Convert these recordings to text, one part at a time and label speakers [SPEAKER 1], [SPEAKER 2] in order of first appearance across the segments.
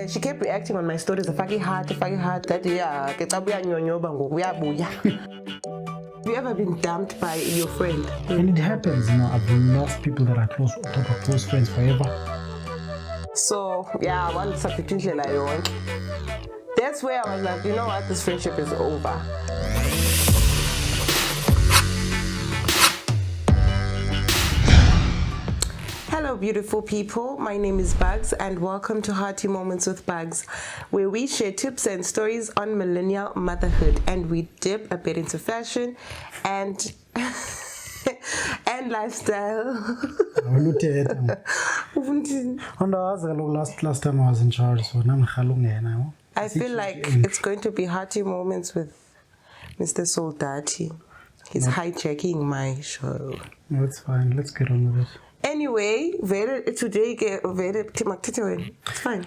[SPEAKER 1] she kept reacting on my stories, fucking heart, that yeah, Have you ever been dumped by your friend?
[SPEAKER 2] And it happens, I've lost people that are close friends forever.
[SPEAKER 1] So yeah, one substitution like you. That's where I was like, you know what, this friendship is over. Hello beautiful people, my name is Buggz and welcome to Hearty Moments with Buggz, where we share tips and stories on millennial motherhood and we dip a bit into fashion and and lifestyle.
[SPEAKER 2] Last time I was in charge, so now
[SPEAKER 1] I feel like it's going to be Hearty Moments with Mr. Soldati. He's hijacking my show.
[SPEAKER 2] No, it's fine. Let's get on with it.
[SPEAKER 1] Anyway, today it's fine.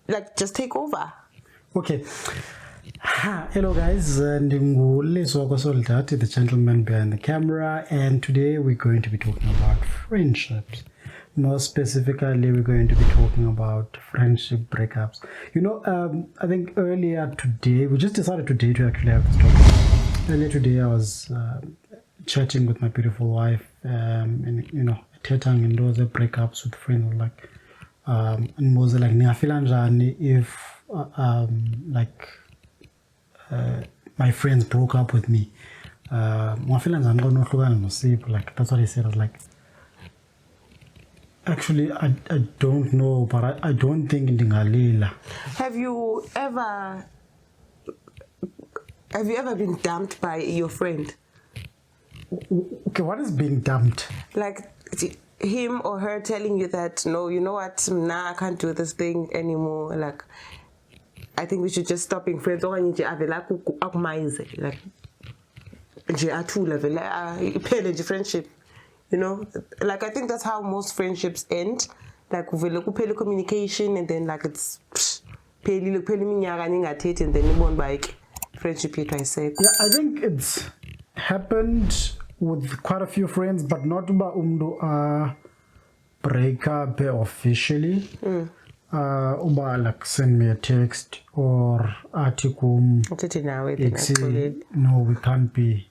[SPEAKER 1] Like, just take over.
[SPEAKER 2] Okay. Hello guys, and Soldati, the gentleman behind the camera, and today we're going to be talking about friendships. More specifically, we're going to be talking about friendship breakups. I think earlier today, we just decided today to actually have this topic. Earlier today, I was chatting with my beautiful wife, and chatting and those breakups with friends, like, and was like, if my friends broke up with me, like that's what he said. I was like, actually, I don't know, but I don't think in Dingalila.
[SPEAKER 1] Have you ever been dumped by your friend?
[SPEAKER 2] Okay, what is being dumped? Like
[SPEAKER 1] him or her telling you that, no, you know what, nah, I can't do this thing anymore. Like, I think we should just stop being friends. Or like, friendship. Like, I think that's how most friendships end. Like, we look communication and then like it's and then you won't like friendship.
[SPEAKER 2] Yeah, I think it's happened with quite a few friends, but not about break up officially. Like send me a text or article. No, we can't be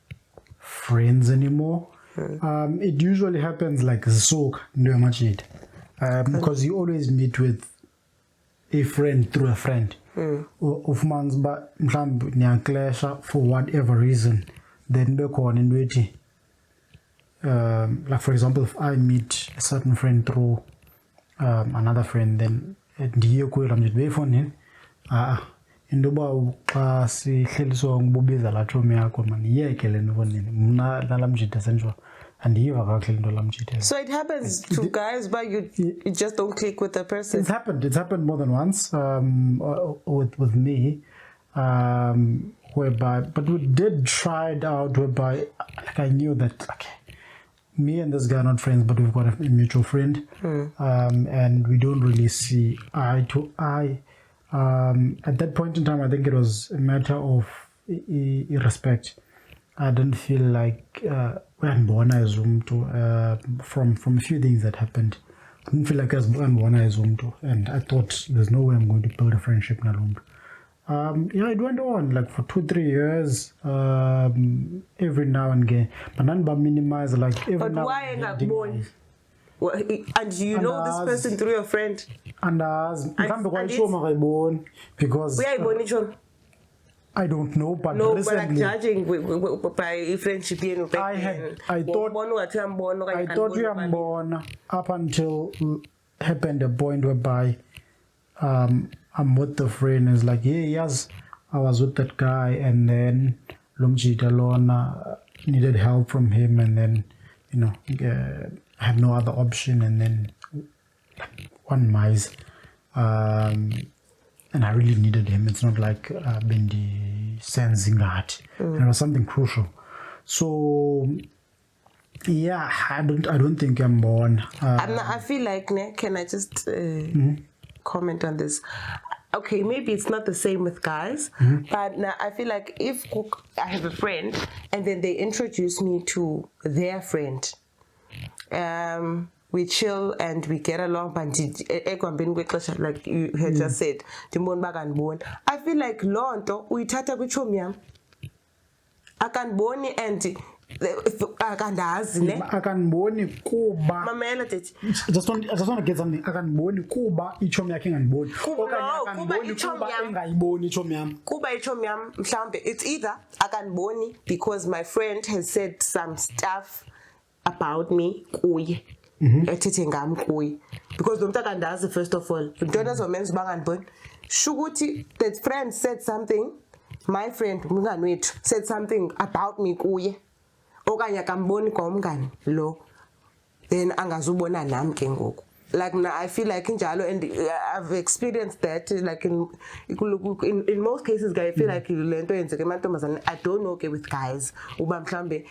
[SPEAKER 2] friends anymore. It usually happens like soak because you always meet with a friend through a friend. Of months, but for whatever reason, then back on in waiting. Like for example, if I meet a certain friend through another friend, then
[SPEAKER 1] so it happens to guys, but you just don't click with the person.
[SPEAKER 2] It's happened more than once with me, whereby, but we did try it out whereby, like, I knew that, okay, me and this guy are not friends, but we've got a mutual friend, and we don't really see eye to eye. At that point in time, I think it was a matter of respect. I didn't feel like from a few things that happened, I didn't feel like I was and I thought there's no way I'm going to build a friendship in a room. It went on like for 2-3 years, every now and again. But none but minimize, like every
[SPEAKER 1] but
[SPEAKER 2] now
[SPEAKER 1] why and again. And you know this person through your friend?
[SPEAKER 2] And because I don't know, but
[SPEAKER 1] no,
[SPEAKER 2] recently,
[SPEAKER 1] but like judging by friendship,
[SPEAKER 2] I thought we are born up until happened a point whereby I'm with the friend is like, yes, I was with that guy, and then Lumjita Lona needed help from him, and then I had no other option, and then one mice, and I really needed him. It's not like Bendi sensing that. It was something crucial. So yeah, I don't think I'm born.
[SPEAKER 1] I feel like, can I just comment on this? Okay, maybe it's not the same with guys, but now I feel like if I have a friend and then they introduce me to their friend, we chill and we get along, but like you had just said, I feel like lonto uyithatha kwichomi yami akaniboni and akandazi ne
[SPEAKER 2] akaniboni kuba
[SPEAKER 1] mamela tethi
[SPEAKER 2] I just want to get something. Akaniboni kuba ichomi yakhe engandiboni okanye akaniboni kuba engayiboni ichomi yami
[SPEAKER 1] kuba ichomi yami mhlambe it's either akaniboni because my friend has said some stuff about me kuye ethethe ngami kuye because lo muntu akandazi first of all into ezomenza bangandiboni shukuthi that friend said something, my friend umngani wethu said something about me kuye okanye akamboni komngani lo, then angazubona nami ke ngoku. Like I feel like injalo, and I've experienced that like in most cases guys I feel like lento yenzeke emantombazane. I don't know with guys uba mhlambe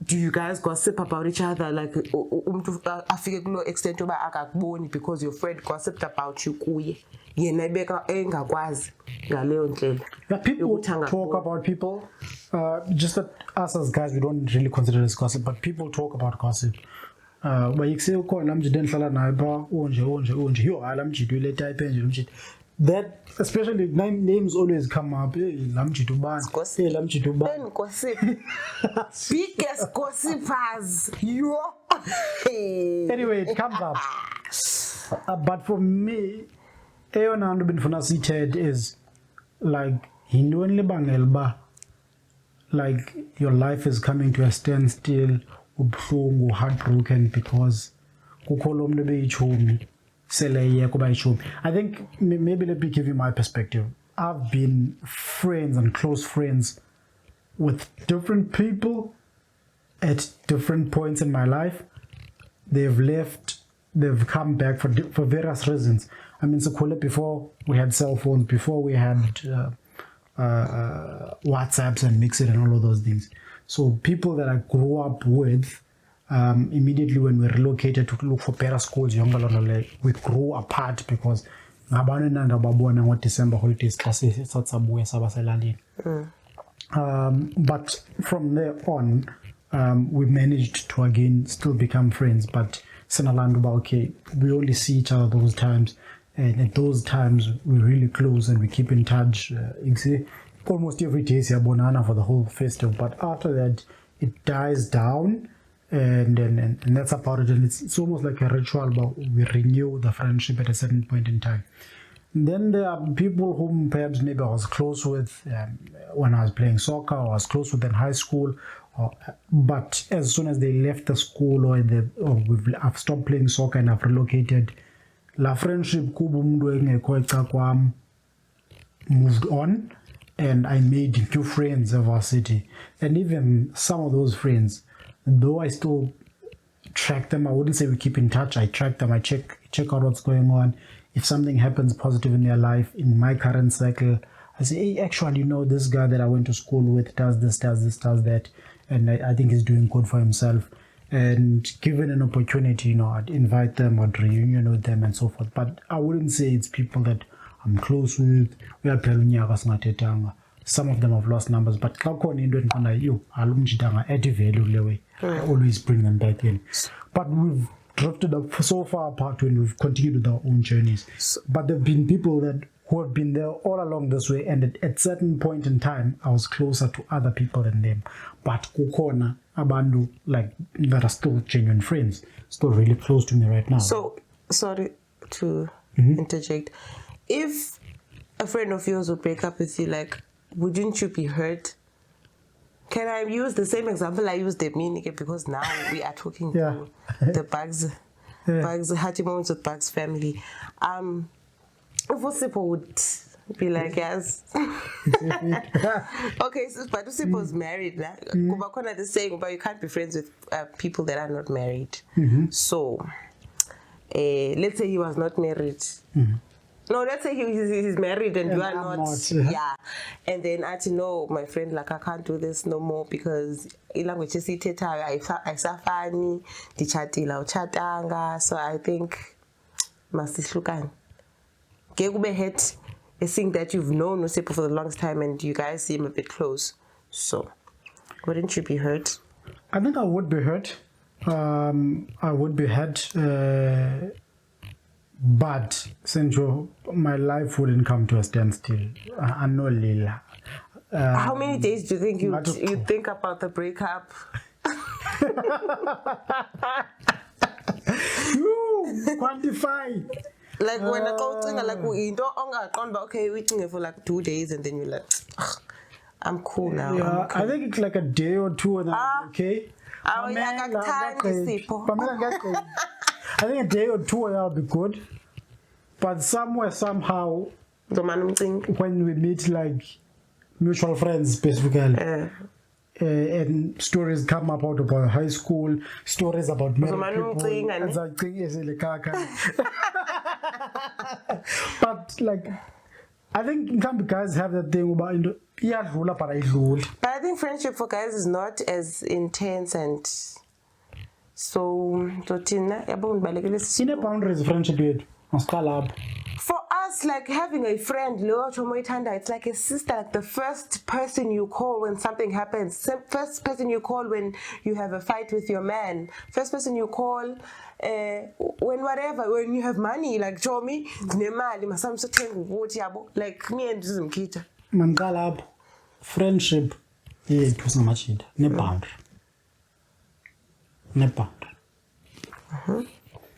[SPEAKER 1] do you guys gossip about each other like umuntu afike kulo extent uba akakuboni because your friend gossiped about you kuye yena ibeka engakwazi ngaleyo ndlela.
[SPEAKER 2] People talk about people just that us as guys we don't really consider it as gossip, but people talk about gossip. Bayikuse ukhona mjidi enhlala naye ba onje yo lamjidi ile type nje mjidi that especially names always come up. Lamjidi ubani lamjidi ubani
[SPEAKER 1] gossip biggest gossipers you
[SPEAKER 2] anyway it comes up but for me eyona nto bendifuna siyithethe is like yintoni lebangela ba like your life is coming to a standstill, ubuhlungu, heartbroken because kukho lo mntu beyichomi seleye kuba yichomi. I think maybe let me give you my perspective. I've been friends and close friends with different people at different points in my life. They've left, they've come back for various reasons. I mean, so before we had cell phones, before we had WhatsApps and Mixit and all of those things. So people that I grew up with, immediately when we relocated to look for better schools, we grew apart because December holidays but from there on, we managed to again still become friends, but okay, we only see each other those times, and at those times we're really close and we keep in touch almost every day for the whole festival. But after that it dies down, and that's about it, and it's almost like a ritual, but we renew the friendship at a certain point in time. And then there are people whom perhaps maybe I was close with when I was playing soccer, or I was close with in high school, but as soon as they left the school or I've stopped playing soccer and I've relocated, la friendship moved on, and I made few friends of our city. And even some of those friends, though I still track them, I wouldn't say we keep in touch. I track them, I check out what's going on. If something happens positive in their life, in my current cycle, I say, hey, actually, this guy that I went to school with does this, does that, and I think he's doing good for himself. And given an opportunity, I'd invite them, I'd reunion with them and so forth. But I wouldn't say it's people that I'm close with. Some of them have lost numbers, but I always bring them back in. But we've drifted up so far apart when we've continued with our own journeys. But there have been people who have been there all along this way, and at certain point in time, I was closer to other people than them. But kukona abandu like that are still genuine friends, still really close to me right now.
[SPEAKER 1] So, sorry to interject. If a friend of yours would break up with you, like, wouldn't you be hurt? Can I use the same example I used because now we are talking to the Buggz, Hearty Moments with Buggz family. If Sipo would be like, yes. Okay, so but Sipo's married. The saying, but you can't be friends with people that are not married. So, let's say he was not married. No, let's say he's married and you are not. Yeah. And then I know my friend, like, I can't do this no more because language is isafani, dichatila chatanga. So I think must islukan. Gekube het a thing that you've known Usipo for the longest time and you guys seem a bit close. So wouldn't you be hurt?
[SPEAKER 2] I think I would be hurt. I would be hurt, but since my life wouldn't come to a standstill. I know Lila.
[SPEAKER 1] How many days do you think you think about the breakup?
[SPEAKER 2] Quantify.
[SPEAKER 1] Like when I go think like we don't okay, we think for like 2 days and then you're like, I'm cool now.
[SPEAKER 2] Yeah,
[SPEAKER 1] okay.
[SPEAKER 2] I think it's like a day or two and then okay.
[SPEAKER 1] I
[SPEAKER 2] think a day or two and that'll be good. But somewhere, somehow, when we meet like mutual friends, specifically, and stories come up out about high school, stories about married people. But like, I think some guys have that thing about
[SPEAKER 1] but I think friendship for guys is not as intense and so
[SPEAKER 2] in a boundaries friendship with
[SPEAKER 1] for us, like having a friend, it's like a sister, like the first person you call when something happens, first person you call when you have a fight with your man, first person you call when you have money, like Jomi, like me and
[SPEAKER 2] Zimkita. Friendship is too much ne boundary.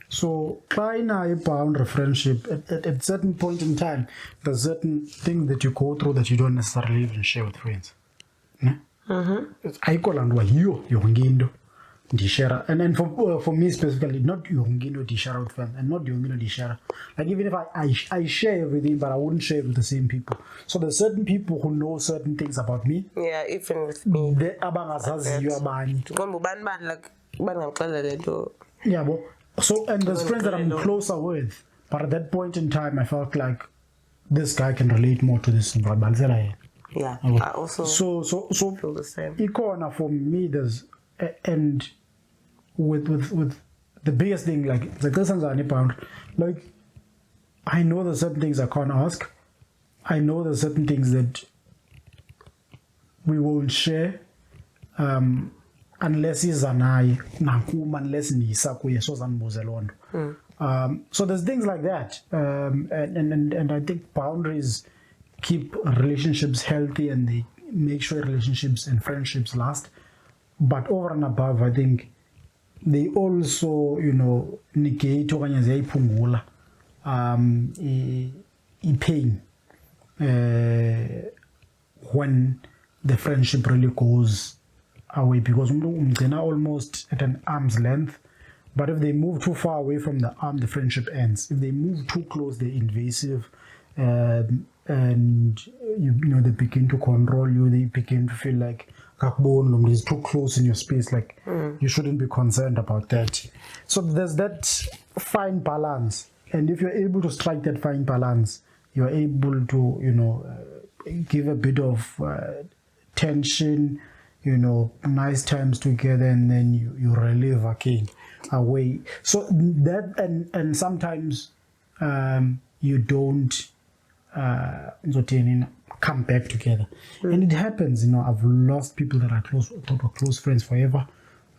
[SPEAKER 2] So trying a boundary friendship at certain point in time, there's certain things that you go through that you don't necessarily even share with friends. I call and you share, and then for me specifically, not Yongindo share with friends, and not Yongindo share. Like even if I share everything, but I wouldn't share it with the same people. So there's certain people who know certain things about me.
[SPEAKER 1] Yeah, even with me.
[SPEAKER 2] They yeah, but so and there's friends that I'm closer with, but at that point in time, I felt like this guy can relate more to this.
[SPEAKER 1] Yeah, I also
[SPEAKER 2] so
[SPEAKER 1] feel the same.
[SPEAKER 2] Icona for me, there's and with the biggest thing like the persons are pound. Like I know there's certain things I can't ask. I know there's certain things that we won't share. Unless he's an eye, unless so there's things like that, and I think boundaries keep relationships healthy and they make sure relationships and friendships last. But over and above, I think they also, negate pain when the friendship really goes away, because they're now almost at an arm's length. But if they move too far away from the arm, the friendship ends. If they move too close, they're invasive, and they begin to control you. They begin to feel like is too close in your space. Like you shouldn't be concerned about that. So there's that fine balance, and if you're able to strike that fine balance, you're able to give a bit of tension. Nice times together, and then you relive again away. So that and sometimes you don't come back together, and it happens. I've lost people that I thought were close friends forever.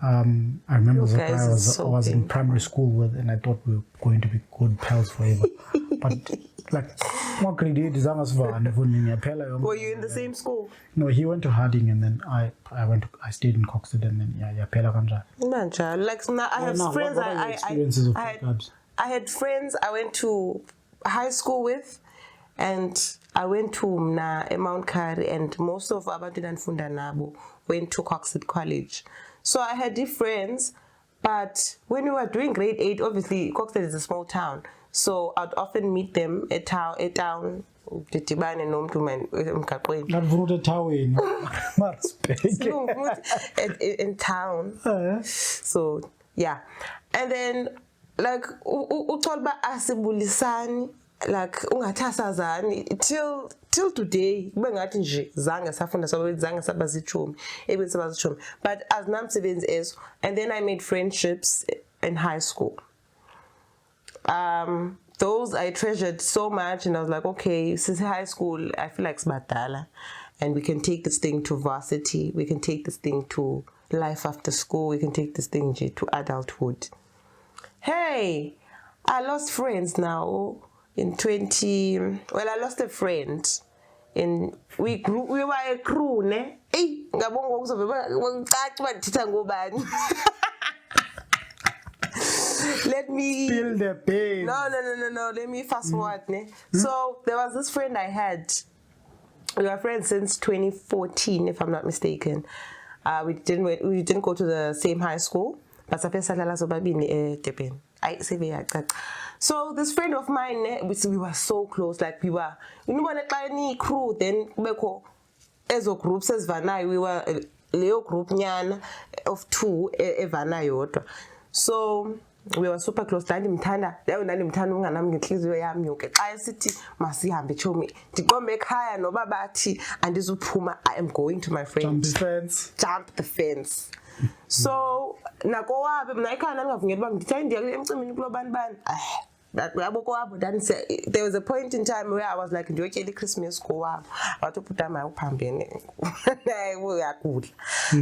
[SPEAKER 2] I remember the guy I was in primary school with, and I thought we were going to be good pals forever. But like, what grade is
[SPEAKER 1] were you in the same school?
[SPEAKER 2] No, he went to Hearty, and then I stayed in Coxted, and then Pela Kanja.
[SPEAKER 1] Like now I have friends. I had friends I went to high school with, and I went to Mount Hearty, and most of Abantu Funda Nabo went to Coxted College. So I had different friends, but when we were doing grade 8, obviously Coxted is a small town. So I'd often meet them at town. In town. So yeah, and then like utolba asibulisani, like ungathasazani till today bengathi nje zange safunda zange sabazichomi ebensabazichomi, but as namsebenzi eso, and then I made friendships in high school. Those I treasured so much, and I was like, okay, since high school, I feel like Sbatala, and we can take this thing to varsity, we can take this thing to life after school. We can take this thing to adulthood. Hey, I lost friends now in 20. Well, I lost a friend. We were a crew, ne? Hey, let me
[SPEAKER 2] spill the pain.
[SPEAKER 1] No. Let me fast forward. So there was this friend I had. We were friends since 2014, if I'm not mistaken. We didn't go to the same high school, but so this friend of mine, we were so close. Like we were, a tiny crew. Then as a group says Vanai, we were Leo group nyan of 2 Vanai. So we were super close. I am going to my friends. Jump the fence. So there was a point in time where I was like, do you Christmas go up? I to put my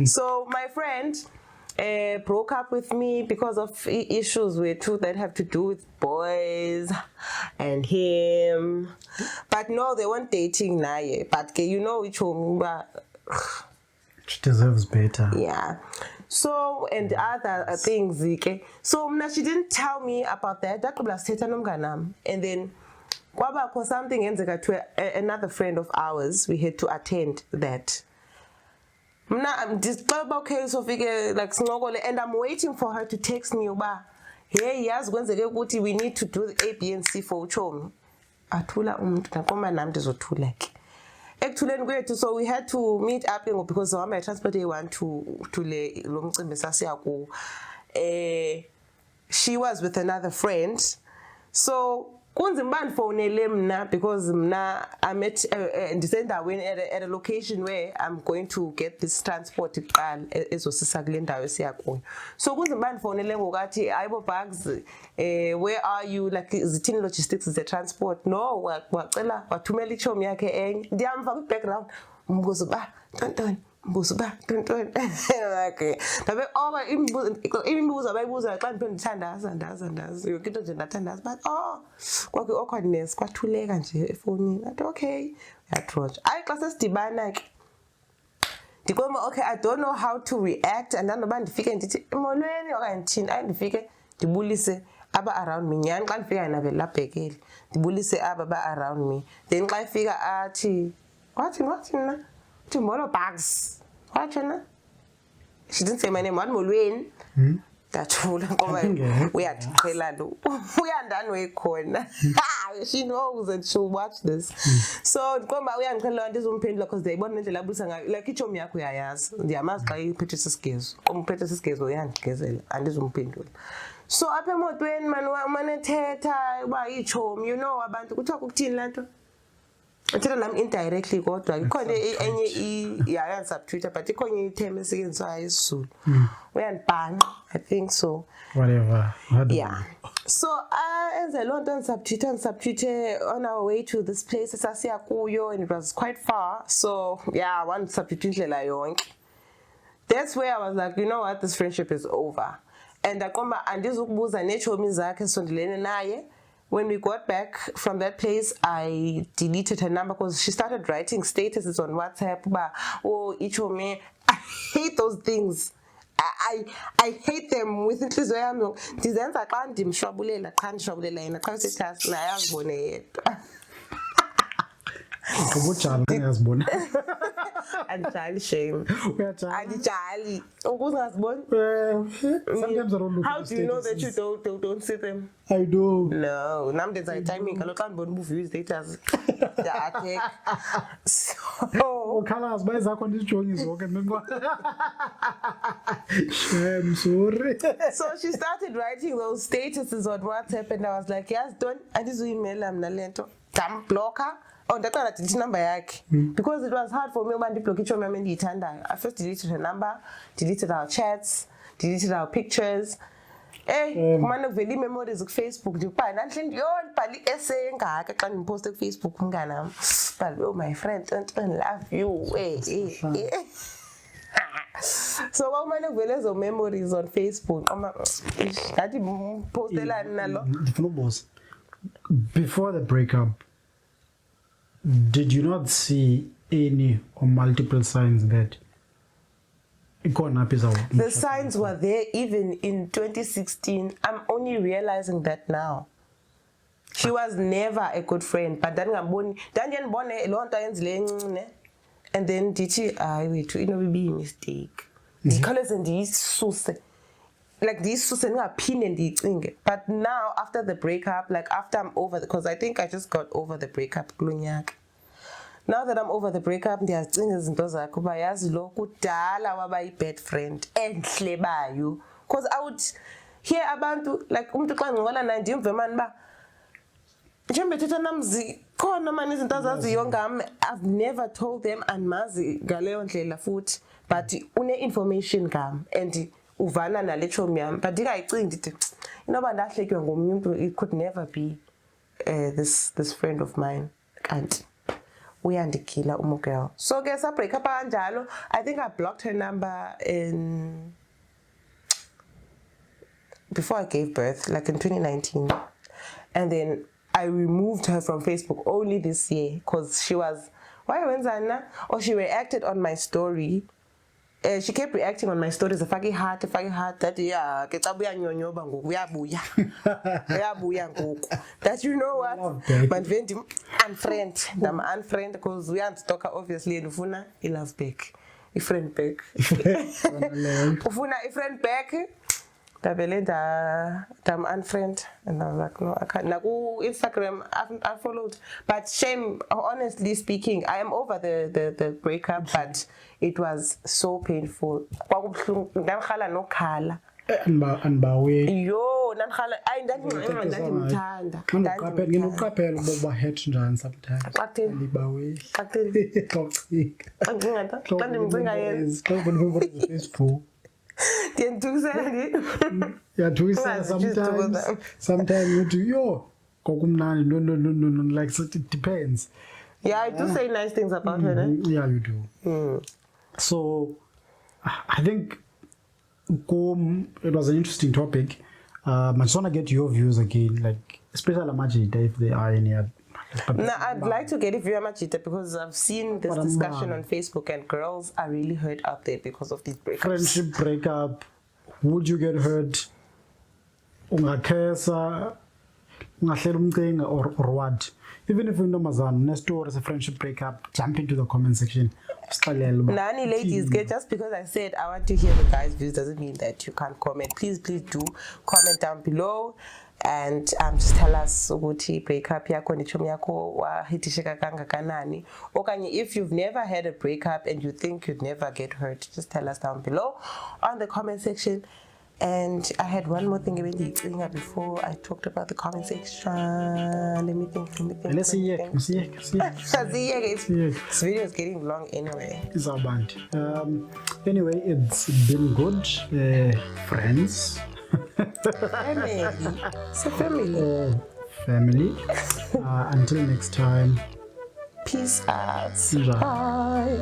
[SPEAKER 1] So my friend broke up with me because of issues that have to do with boys and him. But no, they weren't dating now. But you know which one.
[SPEAKER 2] She deserves better.
[SPEAKER 1] Yeah. So, and other things. So, she didn't tell me about that. And then, something ends to another friend of ours. We had to attend that. I'm just okay, so figure like and I'm waiting for her to text me. Hey, yes, we need to do the A, B, and C for Uchom. So we had to meet up because my transport went to she was with another friend. So kunzimban phone because I'm at a location where I'm going to get this transport so kunzimban phone aibo Buggz, where are you, like zithini logistics is the transport. No, wathumela ichomi yakhe enye ndiyamva ku background umbuzo don't okay. Imibuzo abayibuza xa ndithandaza yonke into nje ndathandaza but kwakhe awkwardness kwathuleka nje efonini athi okay uyatrotsha xa sesidibana ke ndikoma okay I don't know how to react and noba ndifike ndithi molweni okanye ndithini ndifike ndibulise aba around me nyani xa ndifika navela bhekele ndibulise aba around me then xa ifika athi what na tomorrow Buggz. What you know? She didn't say my name. What molweni? That's all. We are done with corner. She knows and she'll watch this. So we are going to because they want to like each of me. They are masked by Petrus skills. Petrus skills and this one. So I pay more when man teta by each home. You know about to talk to Lanto. I'm indirectly go to any subtweeter, but you can't tell me saying so I soon. We are bang, I think so.
[SPEAKER 2] Whatever.
[SPEAKER 1] Yeah. So as a London subtweeter on our way to this place, and it was quite far. So yeah, one subtweeter like that's where I was like, you know what, this friendship is over. And I come and this was a nature mizake sondilene naye. When we got back from that place, I deleted her number because she started writing statuses on WhatsApp. Each of me, I hate those things. I hate them with inhliziyo yami. Ndizenza xa ndimshwabulela cha ndishwabulela yena xa status naye azibone yedwa. Anjali shame. Anjali.
[SPEAKER 2] Sometimes I don't look.
[SPEAKER 1] How do you know that you don't see them?
[SPEAKER 2] I do.
[SPEAKER 1] No. Nowadays I timing. I can't move status. So.
[SPEAKER 2] Colors by zakho ndijongisa zonke I'm sorry.
[SPEAKER 1] So she started writing those statuses on WhatsApp and I was like, yes, don't. And this email I'm nalento. Damn blocker. Oh, that's why I deleted number because it was hard for me when I first deleted her number, deleted our chats, deleted our pictures. Man of very memories of Facebook. You find and you pali essay I can post on Facebook. But oh my friend, don't love you. So what many vele of memories on Facebook? That postela nalo.
[SPEAKER 2] Before the breakup, did you not see any or multiple signs that
[SPEAKER 1] the signs were there even in 2016? I'm only realizing that now. She was never a good friend, but then and then did she we be a mistake. The colors and these like these opinion. But now after the breakup, like after I'm over, because I think I just got over the breakup. Now that I'm over the breakup, ndiyacinga izinto zakho uba yazi lo kudala waba bad friend enhle bayo, because I would hear abantu like umuntu xa ngincola naye ndimve mani ba njengoba ethetha namzi khona mani izinto azaziyo ngami. I've never told them andimazi ngaleyo ndlela futhi, but une-information ngami and uvana nale chomi yami, but ndingayicingi ndithi inoba ndahletywe ngomnye umuntu, it could never be this friend of mine. Kanti uyandikila umugirl. So ke sa break up kanjalo, I think I blocked her number before I gave birth, like in 2019. And then I removed her from Facebook only this year because she was, why wenzana? Or she reacted on my story. She kept reacting on my stories. Faki heart. That yeah, ketabuya nyonyoba ngoku uyabuya. Uyabuya ngoku. That you know what? But when unfriend, I'm unfriend because we aren't stalker obviously. And ufuna I love back, a friend back. Ufuna a friend back. I'm unfriend, and I'm like, no, I can't. Nagu Instagram, I followed, but shame. Honestly speaking, I am over the breakup, but it was so painful. No khala.
[SPEAKER 2] Anbawe.
[SPEAKER 1] Yo, nankhala. I ndandimthanda.
[SPEAKER 2] Nginoqaphela boba hurt njani sometimes. Andibawe. Facebook. Sometimes you do no, like it depends.
[SPEAKER 1] Yeah, I do say nice things about her.
[SPEAKER 2] Yeah, you do. So I think it was an interesting topic. I just want to get your views again, like especially Majida, if there are any.
[SPEAKER 1] No, I'd like to get it very much because I've seen this discussion on Facebook and girls are really hurt out there because of these breakups.
[SPEAKER 2] Friendship breakup, would you get hurt? Ungakesa, ungahlela umcinga or what? Even if you know Mazan, next door is a friendship breakup, jump into the comment section.
[SPEAKER 1] Nani ladies, just because I said I want to hear the guys' views doesn't mean that you can't comment. Please do comment down below. And just tell us ukuthi breakup yakho nechomi yakho wahitisheka kangakanani. Okanye if you've never had a breakup and you think you'd never get hurt, just tell us down below on the comment section. And I had one more thing before I talked about the comment section. Let me think.
[SPEAKER 2] Let's see.
[SPEAKER 1] This video is getting long anyway.
[SPEAKER 2] It's our band. Anyway, it's been good. Friends.
[SPEAKER 1] Family. It's a family.
[SPEAKER 2] Family. Until next time.
[SPEAKER 1] Peace out.
[SPEAKER 2] Bye.